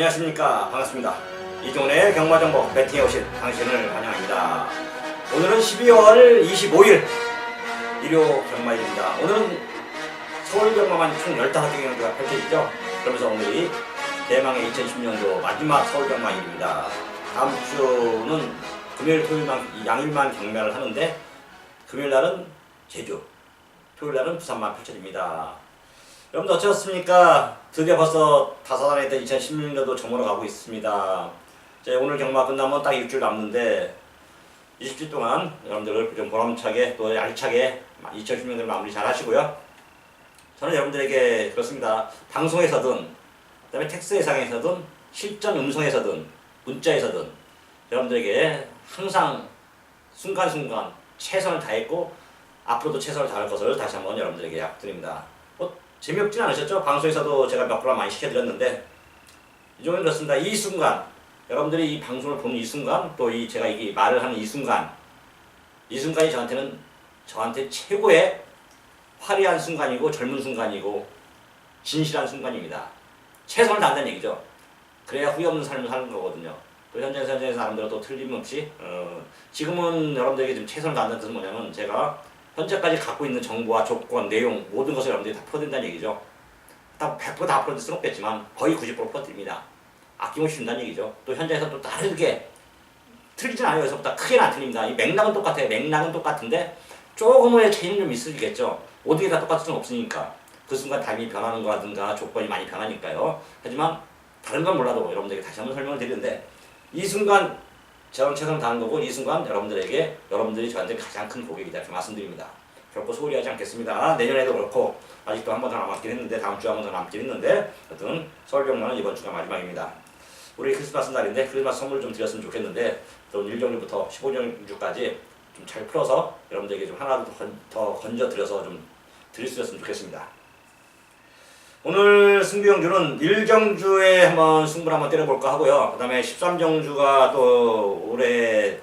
안녕하십니까. 반갑습니다. 이종훈의 경마정보 배팅에 오신 당신을 환영합니다. 오늘은 12월 25일 일요 경마일입니다. 오늘은 서울 경마만 총 15개 경기가 펼쳐지죠. 그러면서 오늘이 대망의 2010년도 마지막 서울 경마일입니다. 다음 주는 금요일, 토요일만 양일만 경매를 하는데 금요일날은 제주, 토요일날은 부산만 펼쳐집니다. 여러분들 어쩌셨습니까? 드디어 벌써 다사다난했던 2016년도 저물어 가고 있습니다. 오늘 경마 끝나면 딱 일주일 남는데 20주 동안 여러분들을 좀 보람차게 또 알차게 2016년을 마무리 잘 하시고요. 저는 여러분들에게 그렇습니다. 방송에서든 그 다음에 텍스트 예상에서든 실전 음성에서든 문자에서든 여러분들에게 항상 순간순간 최선을 다했고 앞으로도 최선을 다할 것을 다시 한번 여러분들에게 약드립니다. 재미없진 않으셨죠? 방송에서도 제가 몇 프로 많이 시켜드렸는데 이종은 그렇습니다. 이 순간 여러분들이 이 방송을 보는 이 순간 또 제가 이 말을 하는 이 순간이 저한테 최고의 화려한 순간이고 젊은 순간이고 진실한 순간입니다. 최선을 다한다는 얘기죠. 그래야 후회 없는 삶을 사는 거거든요. 또 현장에서 사람들은 또 틀림없이 지금은 여러분들에게 좀 최선을 다한다는 뜻은 뭐냐면 제가 현재까지 갖고 있는 정보와 조건, 내용 모든 것을 여러분들이 다 풀어댄다는 얘기죠. 다 100% 다 풀어줄 수는 없겠지만 거의 90% 풀어드립니다. 아낌없이 준다는 얘기죠. 또 현장에서 또 다르게 틀리진 않아요. 여기서부터 크게는 안 틀립니다. 이 맥락은 똑같아요. 맥락은 똑같은데 조금의 차이는 좀 있으시겠죠. 모든 게 다 똑같을 수는 없으니까. 그 순간 타임이 변하는 거라든가 조건이 많이 변하니까요. 하지만 다른 건 몰라도 여러분들에게 다시 한번 설명을 드리는데 이 순간 저는 최선을 다하는 거고 이 순간 여러분들이 저한테 가장 큰 고객이다 이렇게 말씀드립니다. 결코 소홀히 하지 않겠습니다. 내년에도 그렇고 아직도 한 번 더 남았긴 했는데 다음 주에 한 번 더 남긴 했는데 하여튼 서울 경마는 이번 주가 마지막입니다. 우리 크리스마스 날인데 크리스마스 선물 좀 드렸으면 좋겠는데 또 1경주부터 15경주까지 좀 잘 풀어서 여러분들에게 좀 하나도 더 건져 드려서 좀 드릴 수 있었으면 좋겠습니다. 오늘 승부경주는 1경주에 한번 승부를 한번 때려볼까 하고요. 그 다음에 13경주가 또 올해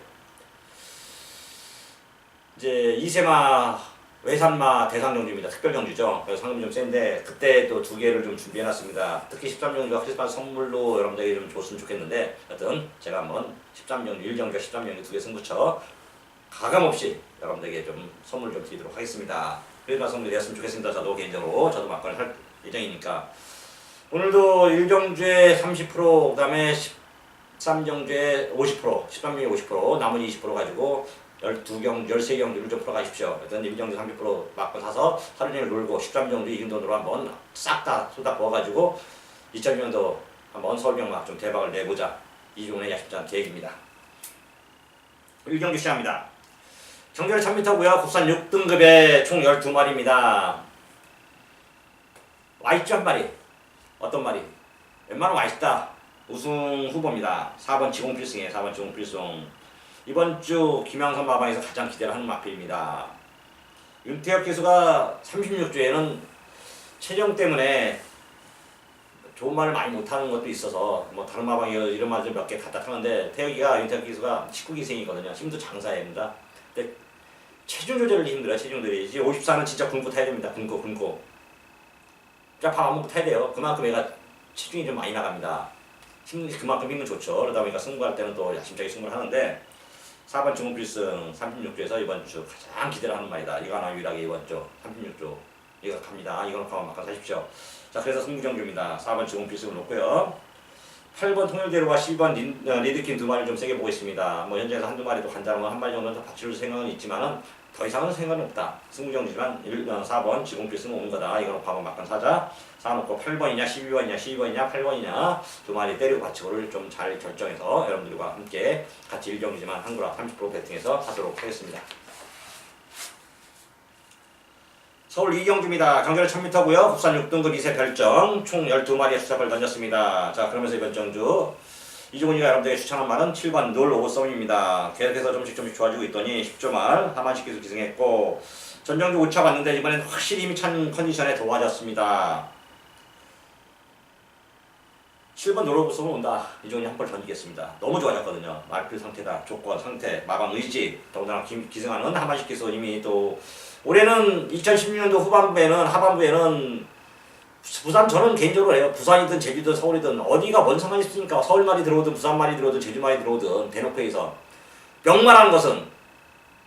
이제 2세마 외산마 대상경주입니다. 특별경주죠. 그래서 상금이 좀 센데 그때 또 2개를 좀 준비해놨습니다. 특히 13경주가 크리스마스 선물로 여러분들에게 좀 줬으면 좋겠는데 하여튼 제가 한번 13경주, 1경주와 13경주 2개 승부처 가감없이 여러분들에게 좀 선물 좀 드리도록 하겠습니다. 크리스마스 선물이 되었으면 좋겠습니다. 저도 개인적으로 저도 막간을 할 예정이니까 오늘도 1경주에 30% 그 다음에 13경주에 50% 13경주에 50% 나머지 20% 가지고 13경주를 좀 풀어가십시오. 일단 1경주 30% 막고 사서 하루 종일 놀고 13경주 이긴 돈으로 한번 싹 다 쏟아 부어가지고 2000년도 한번 서울경마 좀 대박을 내보자. 이종훈의 야심찬 계획입니다. 1경주 시작합니다. 경주는 1000m고요. 국산 6등급에 총 12마리입니다. 와있죠 한 마리. 어떤 마리? 웬만하면 와있다. 우승 후보입니다. 4번 지공필승이에요. 4번 지공필승. 이번 주 김양선 마방에서 가장 기대를 하는 마필입니다. 윤태혁 기수가 36주에는 체중 때문에 좋은 말을 많이 못하는 것도 있어서 뭐 다른 마방이 이런 말들 몇 개 갖다 타는데 윤태혁 기수가 19기생이거든요. 힘도 장사입니다. 근데 체중 조절이 힘들어요. 체중들이. 이제 54는 진짜 굶고 타야 됩니다. 굶고. 밥 안 먹고 타야 돼요. 그만큼 얘가 체중이 좀 많이 나갑니다. 그만큼 힘은 좋죠. 그러다 보니까 승부할 때는 또 야심차게 승부를 하는데 4번 중원필승 36주에서 이번 주 가장 기대를 하는 말이다. 이거 하나 유일하게 이번 주 36주 이거 갑니다. 이거는 가만 막간 사십시오. 자, 그래서 승부경주입니다. 4번 중원필승을 놓고요. 8번 통일대로와 12번 리드킨 2마리를 좀 세게 보겠습니다. 뭐 현재에서 한두 마리도 간다면 한 마리 정도는 더 받칠 생각은 있지만은 더 이상은 생각은 없다. 승부경주지만 4번 지공필승은 오는 거다. 이거는 과거 막간 사자. 사놓고 8번이냐 12번이냐 8번이냐 2마리 때리고 받치고를 좀 잘 결정해서 여러분들과 함께 같이 1경기지만 한구라 30% 배팅해서 하도록 하겠습니다. 서울 2경주입니다. 경주는 1000m고요. 국산 6등급 2세 별정 총 12마리의 수작을 던졌습니다. 자, 그러면서 이번 경주 이종훈이가 여러분들에게 추천한 말은 7번 놀 오버썸입니다. 계속해서 조금씩 좋아지고 있더니 10조 말 하만식 기수 기승했고 전정주 5차 봤는데 이번엔 확실히 힘이 찬 컨디션에 도와졌습니다. 7번 놀 오버썸은 온다. 이종훈이 한 번 던지겠습니다. 너무 좋아졌거든요. 말필 상태다. 조건, 상태, 마방 의지 더군다나 기승하는 하만식 기수 이미 또 올해는 2016년도 하반부에는 부산 저는 개인적으로 해요. 부산이든 제주든 서울이든 어디가 뭔 상관이 있습니까? 서울 말이 들어오든 부산 말이 들어오든 제주 말이 들어오든 대놓고 해서 명말하는 것은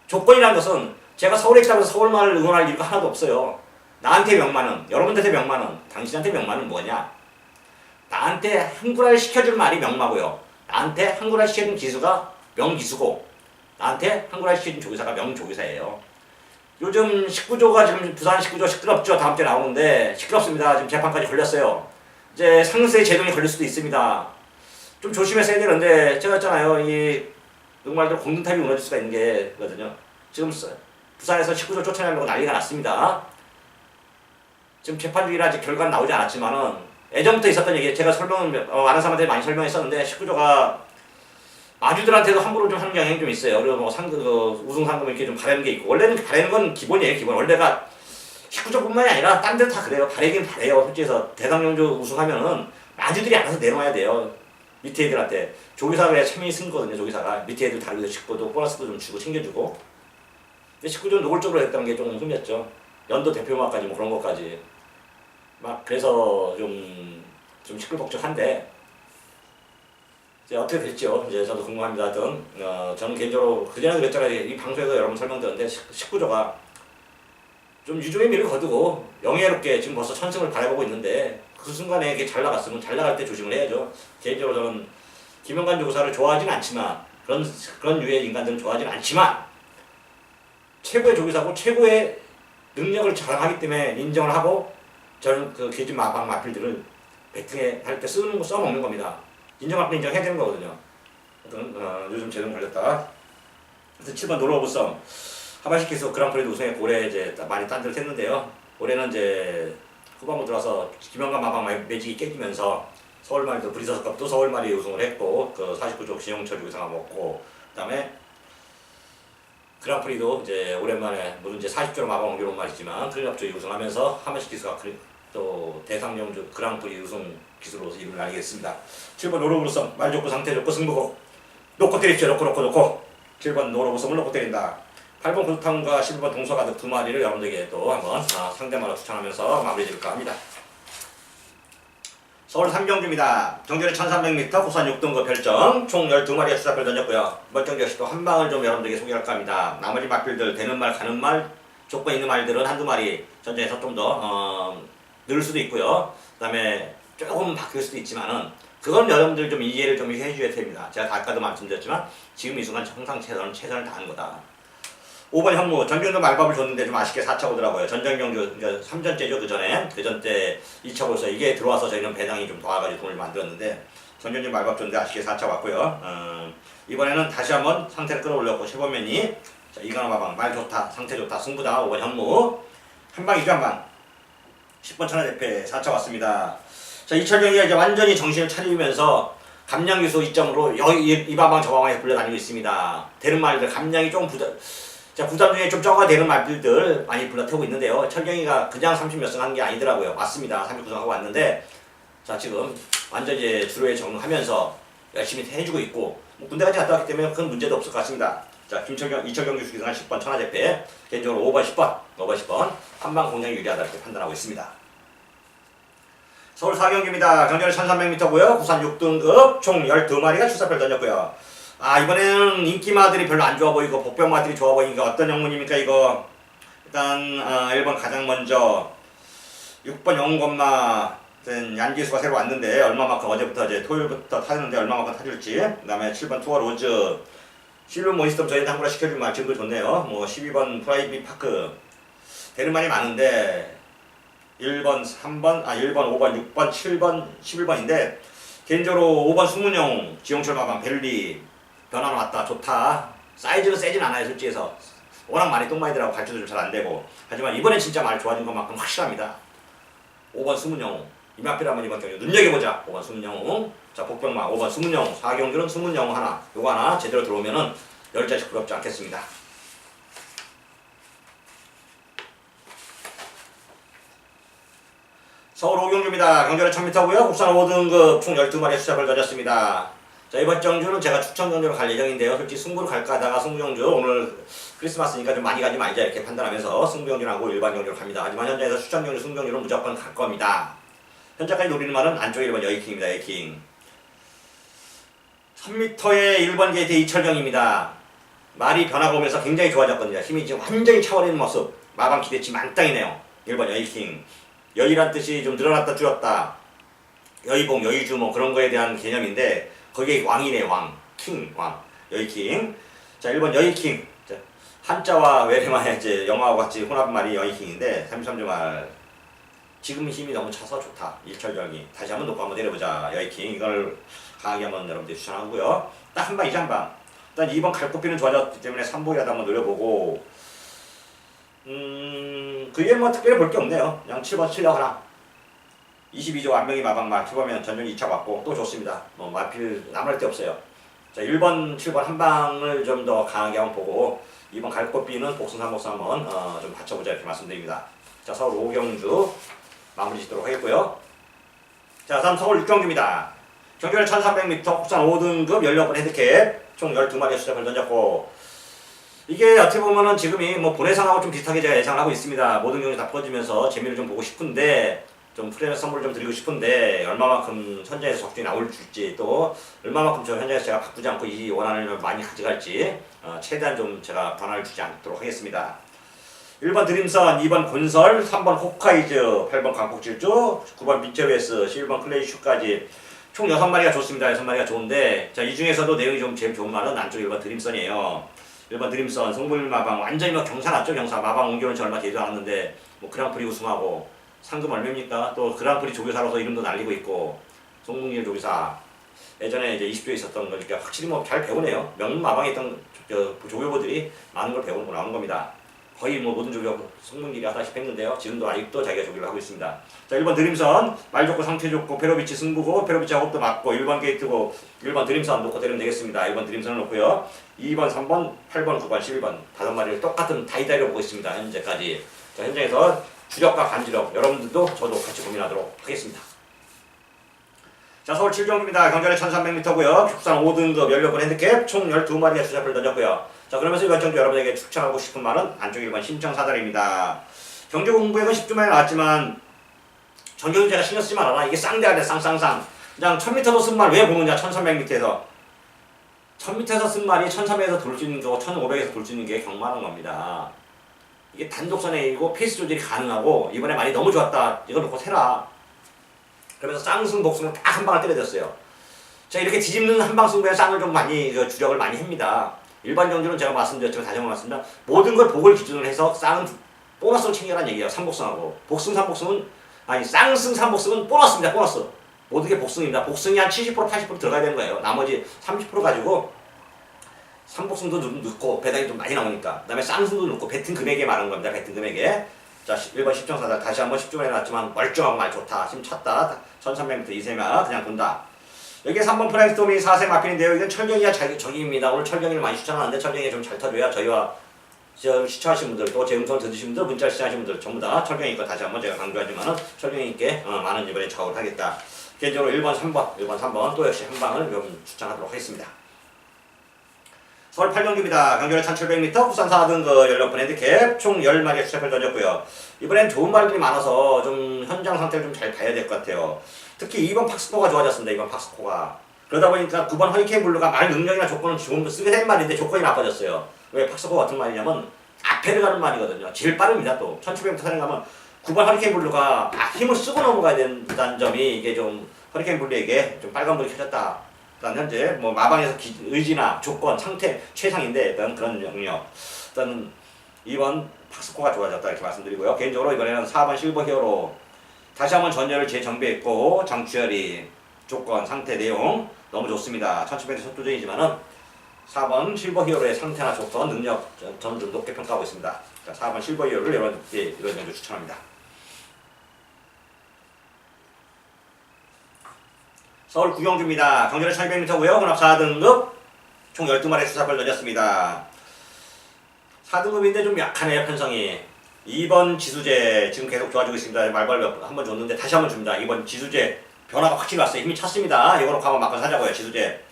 조건이라는 것은 제가 서울에 있다고 해서 서울 말을 응원할 이유가 하나도 없어요. 나한테 명만은 여러분들한테 명만은 당신한테 명만은 뭐냐? 나한테 한글화를 시켜줄 말이 명마고요. 나한테 한글화 시켜준 기수가 명기수고 나한테 한글화 시켜준 조교사가 명조교사예요. 요즘 19조가 지금 부산 19조 시끄럽죠. 다음 주에 나오는데 시끄럽습니다. 지금 재판까지 걸렸어요. 이제 상세 제동이 걸릴 수도 있습니다. 좀 조심해서 해야 되는데 제가 했잖아요. 이 정말로 공든탑이 무너질 수가 있는 게거든요. 지금 부산에서 19조 쫓아내려고 난리가 났습니다. 지금 재판 중이라 아직 결과는 나오지 않았지만은 예전부터 있었던 얘기 제가 설명을 아는 사람한테 많이 설명했었는데 19조가 마주들한테도 함부로 좀 하는 경향이 좀 있어요. 그리고 뭐 우승 상금 이렇게 좀 바라는 게 있고 원래는 바라는 건 기본이에요. 기본 원래가 19조뿐만이 아니라 딴 데도 다 그래요. 바라긴 바래요. 솔직히 해서 대상영조 우승하면은 마주들이 알아서 내놓아야 돼요. 밑에 애들한테 조교사가 참여히 쓴 거거든요. 조교사가 밑에 애들 다루기도 쉽고도 보너스도 좀 주고 챙겨주고. 근데 19조는 노골적으로 했던 게 좀 흠이었죠. 연도 대표마까지 뭐 그런 것까지 막 그래서 좀 시끌벅적한데. 이제 어떻게 될지요. 이제 저도 궁금합니다. 하여튼 저는 개인적으로 그전에도 그랬잖아요. 이 방송에서 여러분 설명드렸는데 19조가 좀 유종의 미를 거두고 영예롭게 지금 벌써 천승을 바라보고 있는데 그 순간에 이게 잘 나갔으면 잘 나갈 때 조심을 해야죠. 개인적으로 저는 김영관 조교사를 좋아하진 않지만 그런 유의 인간들은 좋아하진 않지만 최고의 조교사고 최고의 능력을 자랑하기 때문에 인정을 하고 저는 그 계집 마방 마필들을 배팅에 할 때 써먹는 겁니다. 인정할 때 인정해야 되는 거거든요. 요즘 제동 걸렸다. 그래서 7번 노르오브성 하바시키스 그랑프리도 우승했고 올해 이제 많이 딴 데를 했는데요. 올해는 이제 후반부 들어서 김영관 마방 매직이 깨지면서 서울말도 브리서스컵도 서울말이 우승을 했고 그 49조 진영철 우승을 먹고 그다음에 그랑프리도 이제 오랜만에 물론 이제 40조로 마방 옮겨온 말이지만 클럽쪽이 우승하면서 하바시키스가 또 대상영조 그랑프리 우승 기수로서 이름을 알리겠습니다. 7번 노르브성 말 좋고 상태 좋고 승부고 놓고 때리죠. 놓고 7번 노르브성을 놓고 때린다. 8번 구탕과 11번 동서가득 두 마리를 여러분들에게 또 한번 상대마로 추천하면서 마무리 지을까 합니다. 서울 삼경주입니다. 경주는 1300m 고산 6등급 별정 총 12마리의 수사표를 던졌고요. 이번 경주 역시 또 한 방을 좀 여러분들에게 소개할까 합니다. 나머지 마필들 되는 말 가는 말 조건 있는 말들은 한두 마리 전쟁에서 좀 더 늘 수도 있고요. 그 다음에 조금 바뀔 수도 있지만은 그건 여러분들 좀 이해를 좀 해주셔야 됩니다. 제가 아까도 말씀드렸지만 지금 이 순간 항상 최선을 다하는 거다. 5번 현무 전경주 말밥을 줬는데 좀 아쉽게 4차 오더라고요. 전전경주 3전째죠. 그전 때 2차 오서 이게 들어와서 저희는 배당이 좀 더와가지고 돈을 만들었는데 전경주 말밥 줬는데 아쉽게 4차 왔고요. 이번에는 다시 한번 상태를 끌어올렸고 7번면이 이강화 마방 말 좋다 상태 좋다 승부다. 5번 현무 한방이죠. 한방 10번 천하대패 4차 왔습니다. 자, 이철경이가 이제 완전히 정신을 차리면서 감량기수 2점으로 이 바방 저 바방에 불려다니고 있습니다. 되는 말들 감량이 좀 부담 중에 좀 적어야 되는 말들들 많이 불러태우고 있는데요. 철경이가 그냥 30몇 승 하는 게 아니더라고요. 맞습니다. 39승 하고 왔는데 자 지금 완전 이제 주로에 적응하면서 열심히 해주고 있고 뭐 군대까지 갔다 왔기 때문에 큰 문제도 없을 것 같습니다. 자 이철경 교수 기승한 10번 천하대패 개인적으로 5번 10번 한방 공략이 유리하다 이렇게 판단하고 있습니다. 서울 4경기입니다. 경전은 1300m고요. 부산 6등급 총 12마리가 출사표를 던졌고요. 이번에는 인기마들이 별로 안 좋아 보이고 복병마들이 좋아 보이니까 어떤 영문입니까 이거. 일단 1번 가장 먼저 6번 영웅건마 얀기수가 새로 왔는데 얼마만큼 어제부터 이제 토요일부터 타는데 얼마만큼 타줄지. 그 다음에 7번 투어로즈 실론 모니스텀 저희한테 한번라 시켜준 말 지금도 좋네요. 뭐 12번 프라이빗 파크 되는 말이 많은데 1번, 3번, 1번, 5번, 6번, 7번, 11번인데 개인적으로 5번 승문영, 지용철 마방, 벨리 변화는 왔다 좋다. 사이즈는 세진 않아요. 솔직히 해서 워낙 많이 똥많이 들어가고 갈치도 좀 잘 안되고 하지만 이번엔 진짜 많이 좋아진 것만큼 확실합니다. 5번 승문영 이마필하면 이번 경기 눈여겨보자. 5번 승문영 자 복병마 5번 승문영 4경기는 승문영 하나 요거 하나 제대로 들어오면은 10자씩 부럽지 않겠습니다. 서울 5경주입니다. 경주는 1000m고요. 국산 5등급 총 12마리의 수작을 던졌습니다. 자 이번 경주는 제가 추천 경주로 갈 예정인데요. 솔직히 승부를 갈까 하다가 승부경주 오늘 크리스마스니까 좀 많이 가지 말자 이렇게 판단하면서 승부경주하고 일반 경주로 갑니다. 하지만 현장에서 추천 경주, 승부경주는 무조건 갈 겁니다. 현재까지 노리는 말은 안쪽에 1번 여의킹입니다. 여의킹. 1000m의 1번 게이트 이철경입니다. 말이 변화가 오면서 굉장히 좋아졌거든요. 힘이 지금 완전히 차오르는 모습. 마방 기대치 만땅이네요. 1번 여의킹. 여의란 뜻이 좀 늘어났다 줄었다. 여의봉, 여의주 뭐 그런 거에 대한 개념인데 거기에 왕이네. 왕. 킹, 왕. 여의킹. 자, 1번 여의킹. 자, 한자와 외래만의 이제 영어하고 같이 혼합 말이 여의킹인데 33주 말. 지금 힘이 너무 차서 좋다. 일철경이. 다시 한번 놓고 한번 내려보자. 여의킹. 이걸 강하게 한번 여러분들 추천하고요. 딱 한 방이죠, 한 방. 일단 2번 갈고피는 좋아졌기 때문에 3보이라도 한번 노려보고 그 위에 뭐 특별히 볼 게 없네요. 그냥 7번 실력 하나. 22조 완명이 마방말 7번면 전전이 2차 맞고 또 좋습니다. 뭐 마필 남을 데 없어요. 자, 1번, 7번 한 방을 좀 더 강하게 한번 보고 2번 갈고피는 복승 3복승 한번 좀 받쳐보자 이렇게 말씀드립니다. 자, 서울 5경주 마무리 짓도록 하겠고요. 자, 다음 서울 6경주입니다. 경주를 1300m 국산 5등급 16번 헤드캡 총 12마리의 수작을 던졌고 이게 어떻게 보면은 지금이 뭐 본해상하고 좀 비슷하게 제가 예상을 하고 있습니다. 모든 경기 다 퍼지면서 재미를 좀 보고 싶은데 좀 프레미어 선물을 좀 드리고 싶은데 얼마만큼 현장에서 적중이 나올지 또 얼마만큼 저 현장에서 제가 바꾸지 않고 이 원한을 많이 가져갈지 최대한 좀 제가 변화를 주지 않도록 하겠습니다. 1번 드림선, 2번 곤설, 3번 호카이즈, 8번 강폭질주, 9번 민체베스, 11번 클레이슈까지 총 6마리가 좋습니다. 6마리가 좋은데 자, 이 중에서도 내용이 좀 제일 좋은 말은 안쪽 1번 드림선이에요. 1번 드림선, 성불마방 완전히 뭐 경사 났죠. 경사. 마방 옮겨놓은 지 얼마 되지도 않았는데 뭐 그랑프리 우승하고 상금 얼마입니까? 또 그랑프리 조교사로서 이름도 날리고 있고 송문길 조교사 예전에 이제 20조에 있었던 거니까 확실히 뭐 잘 배우네요. 명문 마방에 있던 조교부들이 많은 걸 배우고 나오는 겁니다. 거의 뭐 모든 조교 송문길이 하다시피 했는데요. 지금도 아직도 자기가 조교를 하고 있습니다. 자, 1번 드림선 말 좋고 상태 좋고 페로비치 승부고 페로비치하고 호흡도 맞고 1번 게이트고 1번 드림선 놓고 때리면 되겠습니다. 1번 드림선을 놓고요. 2번, 3번, 8번, 9번, 11번 5마리를 똑같은 다이다이로 보고 있습니다. 현재까지. 자, 현장에서 주력과 반주력 여러분들도 저도 같이 고민하도록 하겠습니다. 자, 서울 7경주입니다. 경전에 1300m고요. 국산 5등급 16번 핸드캡 총 12마리의 수작을 던졌고요. 자, 그러면서 이번 경주 여러분에게 추천하고 싶은 말은 안쪽 1번 신청사달입니다. 경주 공부액은 10주 만에 나왔지만 전경주 제가 신경 쓰지 말아라. 이게 쌍대가 돼 쌍쌍쌍. 그냥 1000m에서 쓴 말 왜 보느냐 1300m에서 1000m에서 쓴 말이 1300에서 돌 수 있는 거 1500에서 돌 수 있는 게 경만한 겁니다. 이게 단독선에 이고 페이스 조절이 가능하고 이번에 말이 너무 좋았다. 이거 놓고 세라. 그러면서 쌍승 복승을 딱 한 방을 때려줬어요. 자, 이렇게 뒤집는 한방 승부에 쌍을 좀 많이 주력을 많이 합니다. 일반 경주는 제가 말씀드렸지만 다시 한번 말씀드립니다. 모든 걸 복을 기준으로 해서 쌍은 보너스를 챙겨라는 얘기예요. 3복승하고 복승 3복승은 아니 쌍승 3복승은 보너스입니다. 보너스. 모든 게 복승입니다. 복승이 한 70% 80% 들어가야 되는 거예요. 나머지 30% 가지고 3복승도 넣고 배당이 좀 많이 나오니까 그 다음에 쌍승도 넣고 배팅 금액에 말하는 겁니다. 배팅 금액에. 자, 1번 10정사다. 다시 한번 10조 해놨지만 멀쩡하고 말 좋다. 힘 찼다. 1300m 이세마 그냥 본다. 여기에 3번 프라이스톰이 4세 마필인데요. 이건 철경이야 적입니다. 오늘 철경이를 많이 추천하는데 철경이 좀 잘 터줘야 저희와 시청하신 분들 또 제 음성을 들으신 분들 문자 시청하신 분들 전부 다 철경이 거 다시 한번 제가 강조하지만은 철경이께 많은 이번에 작업을 하겠다. 개인적으로 1번 3번 또 역시 한 방을 좀 추천하도록 하겠습니다. 서울 8경주입니다. 경주를 1700m 국산 4등급 16번 핸드캡 총 10마리의 수작을 던졌고요. 이번엔 좋은 말들이 많아서 좀 현장 상태를 좀 잘 봐야 될 것 같아요. 특히 2번 팍스코가 좋아졌습니다. 2번 팍스코가. 그러다 보니까 9번 허리케인 블루가 말 능력이나 조건은 좋은 거 쓰게 된 말인데 조건이 나빠졌어요. 왜 팍스코가 같은 말이냐면 앞에를 가는 말이거든요. 제일 빠릅니다. 또 1700m 타령 가면 9번 허리케인 블루가 힘을 쓰고 넘어가야 된다는 점이 이게 좀 허리케인 블루에게 좀 빨간불이 켜졌다. 일단 현재 뭐 마방에서 의지나 조건, 상태 최상인데 일단 그런 영역. 일단 2번 팍스코가 좋아졌다 이렇게 말씀드리고요. 개인적으로 이번에는 4번 실버 히어로 다시 한번 전열을 재정비했고 장추열이 조건, 상태, 내용 너무 좋습니다. 1700m 첫 도전이지만은 4번 실버 히어로의 상태나 조건, 능력 저는 좀 높게 평가하고 있습니다. 자, 4번 실버 히어로를 여러분께 이런 정도 추천합니다. 서울 구경주입니다. 경주는 1200m고요. 혼합 4등급 총 12마리 수사를 던졌습니다. 4등급인데 좀 약하네요. 편성이. 2번 지수제 지금 계속 좋아지고 있습니다. 말벌 한번 줬는데 다시 한번 줍니다. 2번 지수제 변화가 확실히 왔어요. 힘이 찼습니다. 이거로 가만 막고 사자고요. 지수제.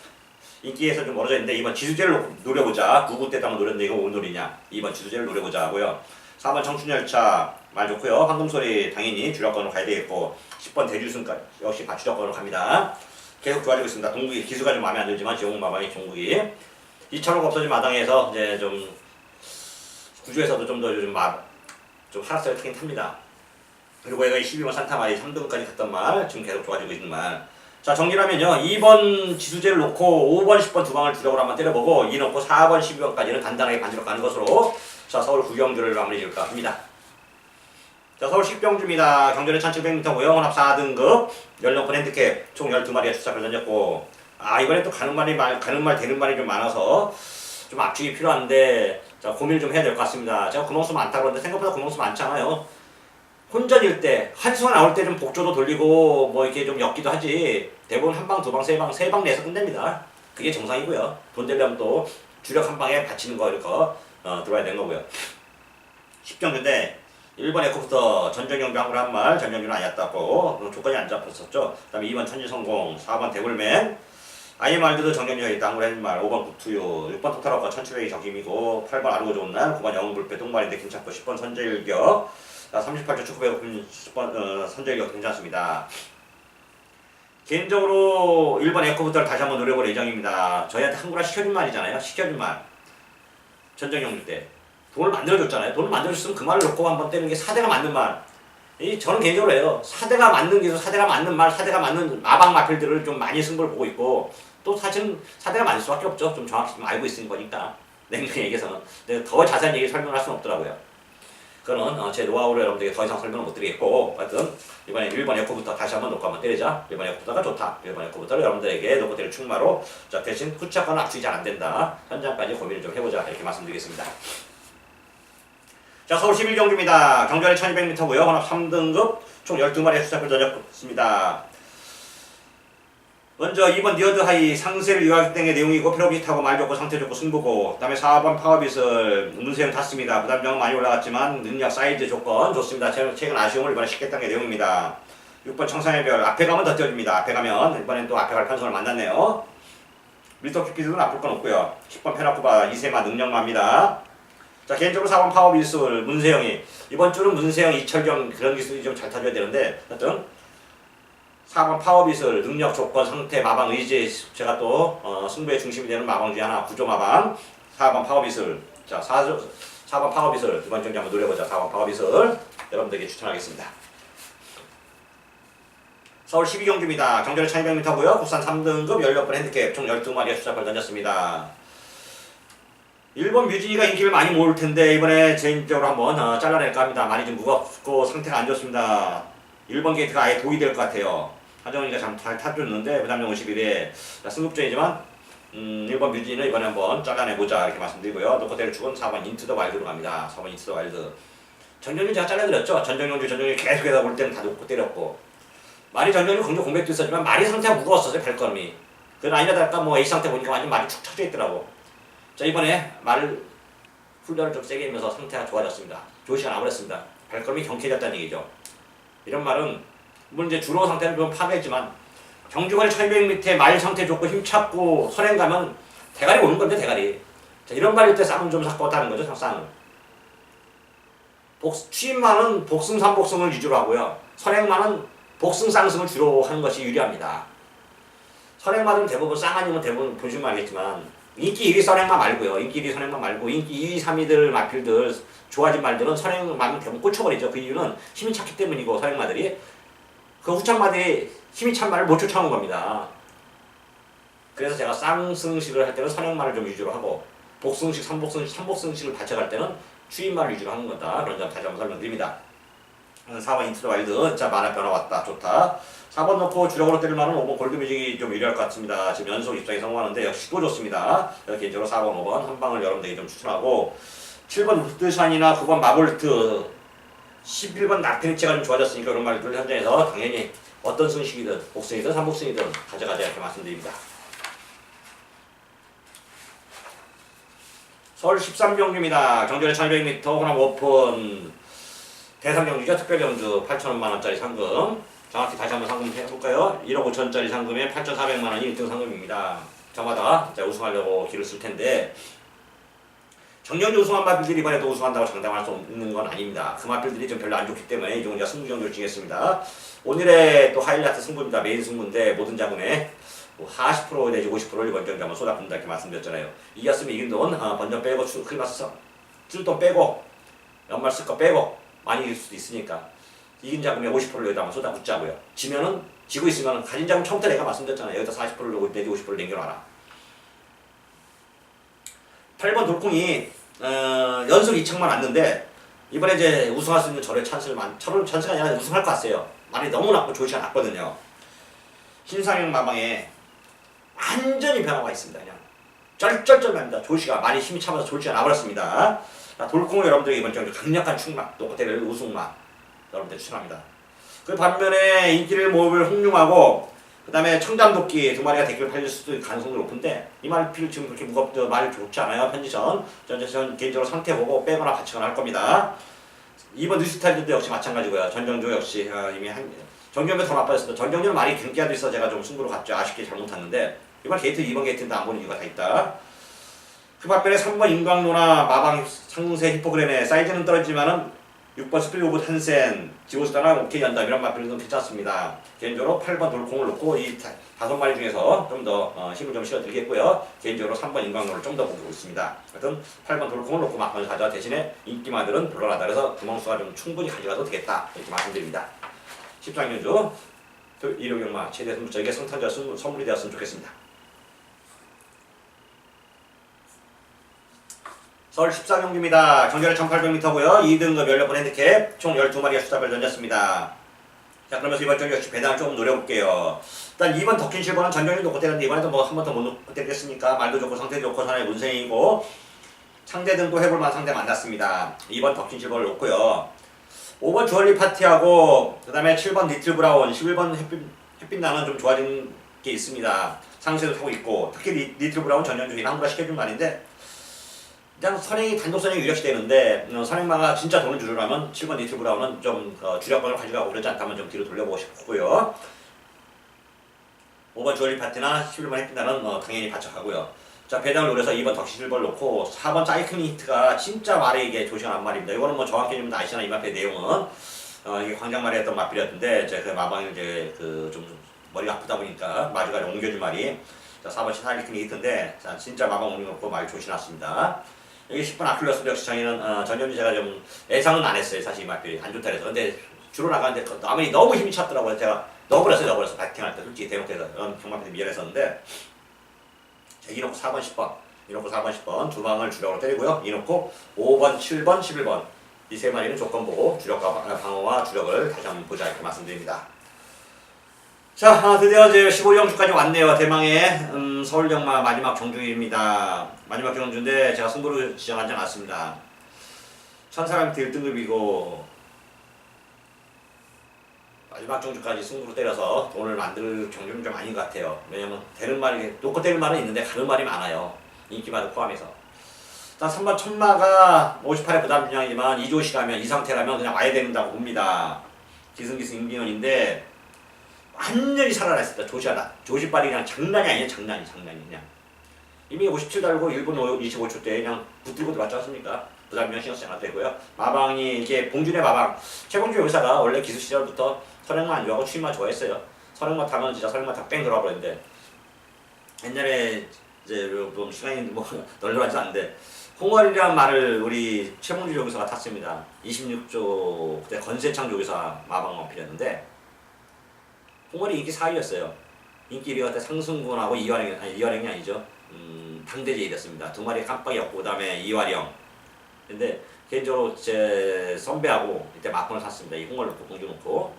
인기에서 좀 멀어져 있는데 2번 지수제를 노려보자. 99 때 한번 노렸는데 이거 뭘 노리냐. 2번 지수제를 노려보자 하고요. 4번 청춘열차 말 좋고요. 황금소리 당연히 주력권으로 가야 되겠고 10번 대주승까지 역시 주력권으로 갑니다. 계속 좋아지고 있습니다. 동국이 기수가 좀 마음에 안 들지만 지옥마방이 종국이 2차로가 없어진 마당에서 이제 좀 구주에서도 좀 더 요즘 좀 하락세를 타긴 탑니다. 그리고 얘가 12번 산타마리 3등까지 갔던 말 지금 계속 좋아지고 있는 말. 자 정리하면요 2번 지수제를 놓고 5번 10번 두 방을 주력으로 한번 때려보고 2 놓고 4번 12번까지는 단단하게 반지로 가는 것으로 자 서울 구경주를 마무리 지을까 합니다. 자 서울 식병주입니다. 경전에 1700m고요. 혼합 4등급 16번 핸드캡 총 12마리가 출사를 던졌고 이번에 또 가는 말이 되는 말이 좀 많아서 좀 압축이 필요한데 자 고민을 좀 해야 될 것 같습니다. 제가 구멍수 많다고 그러는데 생각보다 구멍수 많잖아요. 혼전일 때 한수가 나올 때 좀 복조도 돌리고 뭐 이렇게 좀 엮기도 하지 대부분 한 방, 두 방, 세 방 내서 끝냅니다. 그게 정상이고요. 돈 되려면 또 주력 한 방에 받치는 거 이렇게 들어와야 되는 거고요. 10경주인데 1번 에코부터 전정용비 한 말 전정용은 아니었다고 조건이 안 잡혔었죠. 그 다음에 2번 천지성공 4번 대굴맨 IMR도 정정용이 있다 한글 말 5번 구투유 6번 토탈업과 1700이 적임이고 8번 아르고 좋은 날 9번 영웅불패 똥말인데 괜찮고 10번 선제일격 38초 축구 배고픈 10번 선제일격 괜찮습니다. 개인적으로 1번 에코부터를 다시 한번 노려볼 예정입니다. 저희한테 한구라 시켜준 말이잖아요. 시켜준 말 전정용 때 돈을 만들어줬잖아요. 돈을 만들어줬으면 그 말을 놓고 한번 때리는 게 4대가 맞는 말. 저는 개인적으로 해요. 4대가 맞는 기술, 4대가 맞는 말, 4대가 맞는 마방 마필들을 좀 많이 승부를 보고 있고 또 사실은 4대가 맞을 수밖에 없죠. 좀 정확히 좀 알고 있는 거니까. 냉정히 얘기해서는. 근데 더 자세한 얘기 설명할 수는 없더라고요. 그거는 제 노하우로 여러분들에게 더 이상 설명을 못 드리겠고 하여튼 이번에 1번 에코부터 다시 한번 놓고 한번 때리자. 1번 에코부터가 좋다. 1번 에코부터를 여러분들에게 놓고 때릴 충마로 자 대신 후차권은 압축이 잘 안된다. 현장까지 고민을 좀 해보자 이렇게 말씀드리겠습니다. 자 서울 11경주입니다. 경전에 1200m고요. 혼합 3등급 총 12마리의 수작을 던졌습니다. 먼저 2번 니어드 하이 상세를 유효하기 때문에 내용이고 페로비트하고 말 좋고 상태 좋고 승부고 그 다음에 4번 파워빗을 문세영 탔습니다. 부담점은 많이 올라갔지만 능력 사이즈 조건 좋습니다. 최근 아쉬움을 이번에 쉽겠다는 게 내용입니다. 6번 청산의 별 앞에 가면 더 띄워줍니다. 앞에 가면 이번엔 또 앞에 갈 편성을 만났네요. 밀터 큐피드는 나쁠 건 없고요. 10번 페나쿠바 이세마 능력마입니다. 자 개인적으로 4번 파워빗을 문세영이 이번 주는 문세영 이철경 그런 기술이 좀 잘 타줘야 되는데 하여튼 4번 파워빗을 능력 조건 상태 마방 의지 제가 또 승부의 중심이 되는 마방 중에 하나 구조 마방 4번 파워빗을 자 4번 파워빗을 이번 경기 한번 노려보자. 4번 파워빗을 여러분들에게 추천하겠습니다. 서울 12경주입니다. 경전에 1200m고요. 국산 3등급 16번 핸드캡 총 12마리의 수작을 던졌습니다. 1번 뮤진이가 인기를 많이 모을 텐데 이번에 개인적으로 한번 잘라낼까 합니다. 많이 좀 무겁고 상태가 안 좋습니다. 1번 게이트가 아예 독이 될 것 같아요. 한정훈이가 잘 타줬는데 부담용 51에 승급전이지만 1번 뮤진은 이번에 한번 잘라내보자 이렇게 말씀드리고요. 놓고 때릴 축은 4번 인투 더 와일드로 갑니다. 4번 인투 더 와일드 전정윤 제가 잘라드렸죠. 전정윤 계속해서 볼 때는 다 놓고 때렸고 말이 전정윤 공격 공백도 있었지만 말이 상태가 무거웠었어요. 발걸음이 그건 아니라 달까 뭐 H 상태 보니까 완전 말이 축 쳐져 있더라고. 자 이번에 말 훈련을 좀 세게 하면서 상태가 좋아졌습니다. 좋은 시간 나버렸습니다. 발걸음이 경쾌해졌다는 얘기죠. 이런 말은 물론 이제 주로 상태는 좀 파괴했지만 경주거리 1200m에 말 상태 좋고 힘찼고 선행 가면 대가리 오는 건데 대가리. 자 이런 말일 때 쌍은 좀 삭박하는 거죠. 쌍은. 취임만은 복승 3복승을 위주로 하고요. 선행만은 복승 쌍승을 주로 하는 것이 유리합니다. 선행만은 대부분 쌍 아니면 대부분 보시면 알겠지만 인기 1위 선행만 말고요. 인기 1위 선행만 말고 인기 2위 3위들 마필들 좋아진 말들은 선행만은 대부분 꽂혀버리죠. 그 이유는 힘이 찼기 때문이고 선행마들이 그 후창마들이 힘이 찬 말을 못 쫓아오는 겁니다. 그래서 제가 쌍승식을 할 때는 선행말을 좀 위주로 하고 복승식, 삼복승식을 받쳐갈 때는 추임말을 위주로 하는 거다. 그런 점 다시 한번 설명드립니다. 4번 인트로 와일드 자 만화 변화 왔다 좋다. 4번 넣고 주력으로 때릴 만은 5번 골드뮤직이 좀 유리할 것 같습니다. 지금 연속 입상에 성공하는데 역시 또 좋습니다. 개인적으로 4번 5번 한 방을 여러분들에게 좀 추천하고 7번 루트샨이나 9번 마볼트 11번 나페니체가 좀 좋아졌으니까 그런 말들 현장에서 당연히 어떤 승식이든 복승이든 삼복승이든 가져가자 이렇게 말씀드립니다. 서울 13경주입니다. 경전에 1200m 호남 오픈 대상경주죠. 특별경주 8,000만원짜리 상금 정확히 다시 한번 상금 해볼까요? 1억 5천짜리 상금에 8,400만원이 1등 상금입니다. 저마다 우승하려고 길을 쓸 텐데 작년에 우승한 마필들이 이번에도 우승한다고 장담할 수 없는 건 아닙니다. 그 마필들이 좀 별로 안 좋기 때문에 이 종자 승부전 결정했습니다. 오늘의 또 하이라이트 승부입니다. 메인 승부인데 모든 자금의 40% 내지 50%를 이번 경기 한번 쏟아붓는다 이렇게 말씀드렸잖아요. 이겼으면 이긴 돈 번전 빼고 크리마스 쓸 돈 빼고 연말 쓸 거 빼고 많이 이길 수도 있으니까 이긴 자금의 50%를 여기다 한번 쏟아붓자고요. 지면은 지고 있으면 가진 자금 처음부터 내가 말씀드렸잖아요. 여기다 40%를 내지 50%를 남겨놔라. 8번 돌콩이 연속 2층만 왔는데 이번에 이제 우승할 수 있는 저를 찬스가 아니라 우승할 것 같아요. 말이 너무 낮고 조시가 낮거든요. 신상형 마방에 완전히 변화가 있습니다. 그냥 쩔쩔쩔합니다. 조시가 많이 힘이 차면서 조시가 나버렸습니다. 돌콩 여러분들 이번 경기 강력한 충막, 노코테를 우승막 여러분들 추천합니다. 그 반면에 인기를 모을 홍룡하고 그 다음에 청담도끼 두 마리가 댓글 팔릴 수도 있을 가능성이 높은데 이 말필 지금 그렇게 말이 좋지 않아요. 편지전 전 개인적으로 상태 보고 빼거나 받치거나 할 겁니다. 2번 뉴스타일도 역시 마찬가지고요. 전정조 역시 이미 정경주 더 나빠졌습니다. 전정주는 많이 경기가 있어 제가 좀 승부로 갔죠. 아쉽게 잘못했는데 이번 게이트 2번 게이트인데 안 보는 이유가 다 있다. 그 반면에 3번 인광로나 마방 상세 히포그램의 사이즈는 떨어지지만은 6번 스피드 오브 탄센, 지오스타나 오케이 연담 이런 맛들은 괜찮습니다. 개인적으로 8번 돌콩을 놓고 이 5마리 중에서 좀 더 힘을 좀 실어드리겠고요. 개인적으로 3번 인광로를 좀 더 보고 있습니다. 하여튼 8번 돌콩을 놓고 막판을 가져와 대신에 인기마들은 별로하다. 그래서 구멍수가 좀 충분히 가져가도 되겠다. 이렇게 말씀드립니다. 13년주 일요일마 최대 선물적인 성탄절 선물이 되었으면 좋겠습니다. 서울 14경기입니다. 경기를 1800m고요. 2등급 16번 핸디캡 총 12마리가 수답을 던졌습니다. 자, 그러면서 이번 경기 역시 배당을 조금 노려볼게요. 일단 2번 덕킨 실버는 전경이 놓고 때렸는데 이번에도 뭐 한 번 더 못 놓고 때렸으니까 말도 좋고 상태 좋고 사나이 문생이고 상대 등도 해볼만한 상대 만났습니다. 2번 덕킨 실버를 놓고요. 5번 주얼리 파티하고 그 다음에 7번 리틀 브라운, 11번 햇빛 나는 좀 좋아진 게 있습니다. 상세도 타고 있고 특히 리틀 브라운 전년주인 한국가 시켜준 말인데 그냥 선행이 단독 선행이 유력시되는데 선행마가 진짜 돈을 주려면 7번 리틀 브라운은 좀 주력권을 가져가고 그러지 않다면 좀 뒤로 돌려보고 싶고요. 5번 주얼리 파티나 11번 햇빛 나는 당연히 받쳐가고요. 자, 배당을 노려서 2번 덕시실버를 놓고 4번 사이클링 히트가 진짜 말에 이게 조시한 말입니다. 이거는 뭐 정확히 좀 아시나 이 마필 내용은 이게 광장말이 했던 마필이었는데 제가 그 마방이 이제 그 좀 머리가 아프다 보니까 마주가 옮겨준 말이 자 4번 사이클링 히트인데 자 진짜 마방 옮겨놓고 말 조심했습니다. 여기 10번 아킬레스 역시 저희는 전현주 제가 좀 예상은 안 했어요. 사실 이 마필이 안 좋다 그래서 근데 주로 나가는데 아무리 너무 힘이 찼더라고요. 제가 넣어버렸어요. 배팅할 때 솔직히 대놓고해서 경마필이 미안했었는데 이놓고 4번, 10번, 이놓고 4번, 10번 두 방을 주력으로 때리고요. 이놓고 5번, 7번, 11번 이 세 마리는 조건 보고 주력과 방어와 주력을 다시 한번 보자 이렇게 말씀드립니다. 자, 드디어 이제 15경주까지 왔네요. 대망의 서울경마 마지막 경주입니다. 마지막 경주인데 제가 승부를 지정하지 않았습니다. 천사랑 1등급이고 마지막 경주까지 승부로 때려서 돈을 만들 경주는 좀 아닌 것 같아요. 왜냐면 되는 말이 놓고 때릴 말은 있는데 가는 말이 많아요. 인기마도 포함해서. 일단 3번 천마가 58의 부담 분량이지만 2조시라면 이 상태라면 그냥 와야 된다고 봅니다. 기승기승 임기현인데 완전히 살아났습니다. 조시빨이 그냥 장난이 아니에요. 장난이 그냥. 이미 57 달고 1분 25초 때 그냥 붙들고 들어왔지 않습니까? 부담면 신경 쓰지 않아도 되고요. 마방이 이게 봉준의 마방 최봉준 여기사가 원래 기수 시절부터 선행만 안 좋아하고 추임만 좋아했어요. 선행만 타면 진짜 선행만 다 뺑 돌아와 버렸는데 옛날에 이제 좀 시간이 뭐 널널하지 않은데 홍월이라는 말을 우리 최봉준 조교사가 탔습니다. 26조 그때 건세창 조교사 마방 어필했는데 홍월이 인기 4위였어요. 인기 1위가 그때 상승군하고 이화령이 아니죠. 당대제 1위였습니다. 두 마리 깜빡이었고 그 다음에 이화령. 근데 개인적으로 제 선배하고 이때 막권을 샀습니다. 이 홍월을 공주 놓고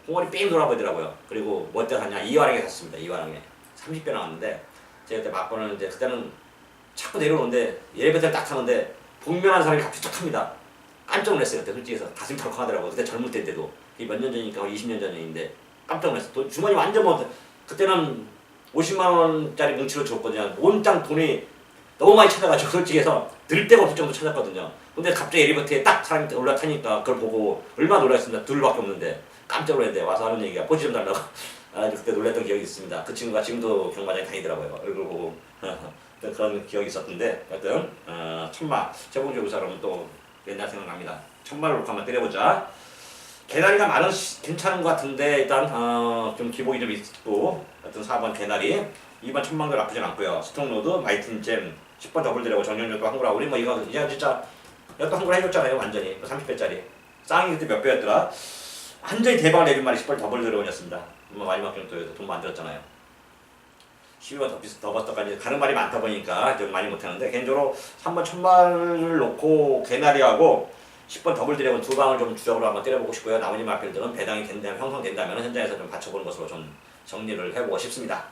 홍월이 뺑 돌아보더라고요. 그리고 뭐 때 샀냐 이화령에 샀습니다. 이화령에 30배 나왔는데 제가 그때 막권을 이제 그때는 자꾸 내려오는데 엘리베이터를 딱 타는데 복면한 사람이 갑자기 쫙 합니다. 깜짝 놀랐어요. 그때 솔직히 해서 가슴이 덜컥하더라고요. 그때 젊을 때인데도 이게 몇 년 전이니까 20년 전인데 깜짝 놀랐어요. 주머니 완전 뭐 그때는 50만 원짜리 뭉치로 줬거든요. 온땅 돈이 너무 많이 찾아가지고 솔직히 해서 들 데가 없을 정도 찾았거든요. 근데 갑자기 엘리베이터에 딱 사람이 올라타니까 그걸 보고 얼마나 놀랐습니다. 둘밖에 없는데 깜짝 놀랐는데 와서 하는 얘기가 포지 좀 달라고 그때 놀랬던 기억이 있습니다. 그 친구가 지금도 경마장에 다니더라고요. 얼굴 보고 그런 기억이 있었는데 하여튼 천마 최봉주 교사라면 또 옛날 생각납니다. 천마를 놓고 한번 때려보자. 개나리가 많은 괜찮은 것 같은데 일단 좀 기복이 좀 있고 하여튼 4번 개나리 2번 천망도 나쁘진 않고요. 스톤로드 마이틴잼 10번 더블드래고 정년료도 한구라 우리 뭐 이거 이제 진짜 이것도 한구라 해줬잖아요. 완전히 30배짜리 쌍이 그때 몇 배였더라. 완전히 대박을 내준 말이 10번 더블드래곤이었습니다. 뭐 마지막 경도에도 돈 만들었잖아요. 12번 더 버터까지 가는 말이 많다 보니까 좀 많이 못하는데 개인적으로 3번 천말을 놓고 개나리하고 10번 더블 드래곤 두 방을 좀 주적으로 한번 때려보고 싶고요. 나머지 마필들은 배당이 된다면 형성된다면 현장에서 좀 받쳐보는 것으로 좀 정리를 해보고 싶습니다.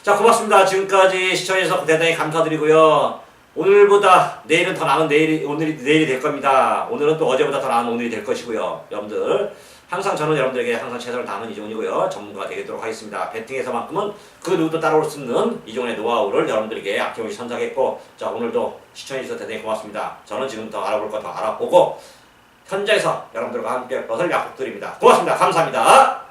자, 고맙습니다. 지금까지 시청해주셔서 대단히 감사드리고요. 오늘보다 내일은 더 나은 내일이 될 겁니다. 오늘은 또 어제보다 더 나은 오늘이 될 것이고요. 여러분들 항상 저는 여러분들에게 항상 최선을 다하는 이종훈이고요. 전문가가 되도록 하겠습니다. 배팅에서만큼은 그 누구도 따라올 수 없는 이종훈의 노하우를 여러분들에게 아낌없이 선사했고, 자 오늘도 시청해주셔서 대단히 고맙습니다. 저는 지금 더 알아볼 거 더 알아보고 현장에서 여러분들과 함께 할 것을 약속드립니다. 고맙습니다. 감사합니다.